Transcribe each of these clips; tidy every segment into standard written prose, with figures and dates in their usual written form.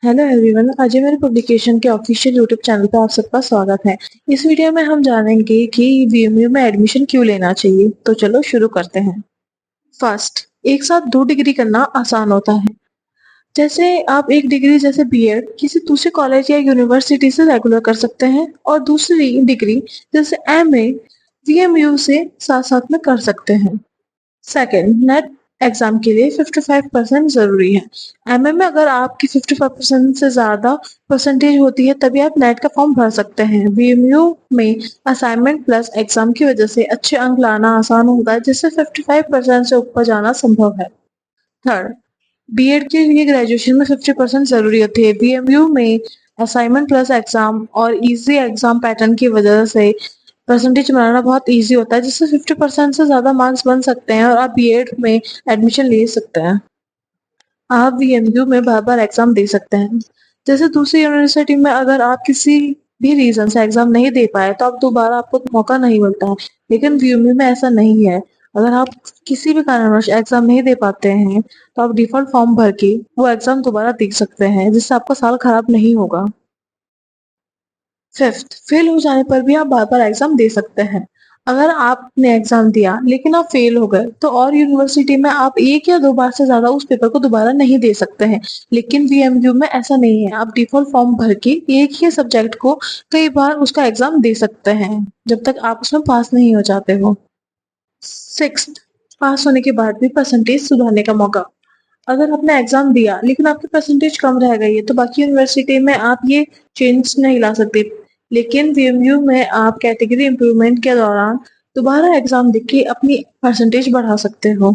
Hello everyone, Ajay मेरे publication के official YouTube channel पर आप सबका स्वागत है। इस वीडियो में हम जानेंगे कि वीएमयू में एडमिशन क्यों लेना चाहिए। तो चलो शुरू करते हैं। फर्स्ट, एक साथ दो डिग्री करना आसान होता है। जैसे आप एक डिग्री जैसे बीएड किसी दूसरे कॉलेज या यूनिवर्सिटी से रेगुलर कर सकते हैं और दूसरी डिग्री जैसे एमए वीएमयू से साथ साथ में कर सकते हैं। सेकेंड, नेट एग्जाम के लिए 55% जरूरी है। एमए में अगर आपकी 55% से ज्यादा परसेंटेज होती है तभी आप नेट का फॉर्म भर सकते हैं। वीएमयू में असाइनमेंट प्लस एग्जाम की वजह से अच्छे अंक लाना आसान होता है, जिससे 55% से ऊपर जाना संभव है। थर्ड, बीएड के लिए ग्रेजुएशन में 50% जरूरी होती है। बीएमयू में असाइनमेंट प्लस एग्जाम और इजी एग्जाम पैटर्न की वजह से परसेंटेज बनाना बहुत इजी होता है, जिससे 50% से ज्यादा मार्क्स बन सकते हैं और आप बीएड में एडमिशन ले सकते हैं। आप बीएमयू में बार बार एग्जाम दे सकते हैं। जैसे दूसरी यूनिवर्सिटी में अगर आप किसी भी रीजन से एग्जाम नहीं दे पाए तो आप दोबारा आपको मौका नहीं मिलता है, लेकिन बीएमयू में ऐसा नहीं है। अगर आप किसी भी कारणवश एग्जाम नहीं दे पाते हैं तो आप डिफॉल्ट फॉर्म भर के वो एग्जाम दोबारा दे सकते हैं, जिससे आपका साल खराब नहीं होगा। फिफ्थ, फेल हो जाने पर भी आप बार बार एग्जाम दे सकते हैं। अगर आपने एग्जाम दिया लेकिन आप फेल हो गए तो और यूनिवर्सिटी में आप एक या दो बार से ज्यादा उस पेपर को दोबारा नहीं दे सकते हैं, लेकिन वीएमयू में ऐसा नहीं है। आप डिफॉल्ट फॉर्म भर के एक ही सब्जेक्ट को कई बार उसका एग्जाम दे सकते हैं जब तक आप उसमें पास नहीं हो जाते हो। सिक्स्थ, पास होने के बाद भी परसेंटेज सुधारने का मौका। अगर आपने एग्जाम दिया लेकिन आपकी परसेंटेज कम रह गई है तो बाकी यूनिवर्सिटी में आप ये चेंज नहीं ला सकते, लेकिन वीएमयू में आप कैटेगरी इम्प्रूवमेंट के दौरान दोबारा एग्जाम देके के अपनी परसेंटेज बढ़ा सकते हो।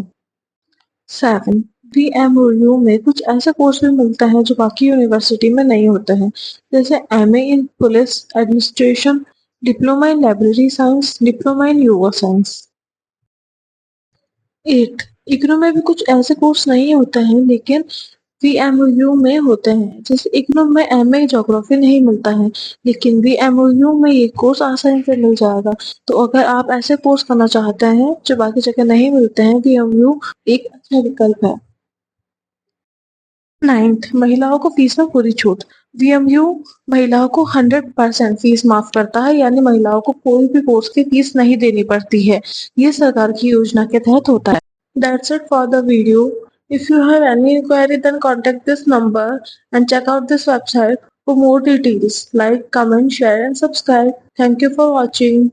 7, वीएमयू में कुछ ऐसे कोर्स भी मिलते हैं जो बाकी यूनिवर्सिटी में नहीं होते हैं, जैसे MA in police administration, diploma in library science, diploma in yoga science. 8, IGNOU में भी कुछ ऐसे कोर्स नहीं होते हैं लेकिन वीएमयू में होते हैं। जैसे इग्नू में एमए ज्योग्राफी नहीं मिलता है, लेकिन वीएमयू में ये कोर्स आसानी से मिल जाएगा। तो अगर आप ऐसे कोर्स करना चाहते हैं जो बाकी जगह नहीं मिलते हैं, वीएमयू एक अच्छा विकल्प है। 9th, महिलाओं को फीस में पूरी छूट। वीएमयू महिलाओं को 100% फीस माफ करता है, यानी महिलाओं को कोई भी कोर्स की फीस नहीं देनी पड़ती है। ये सरकार की योजना के तहत होता है। That's it for the video. If you have any inquiry, then contact this number and check out this website for more details. Like, comment, share, and subscribe. Thank you for watching.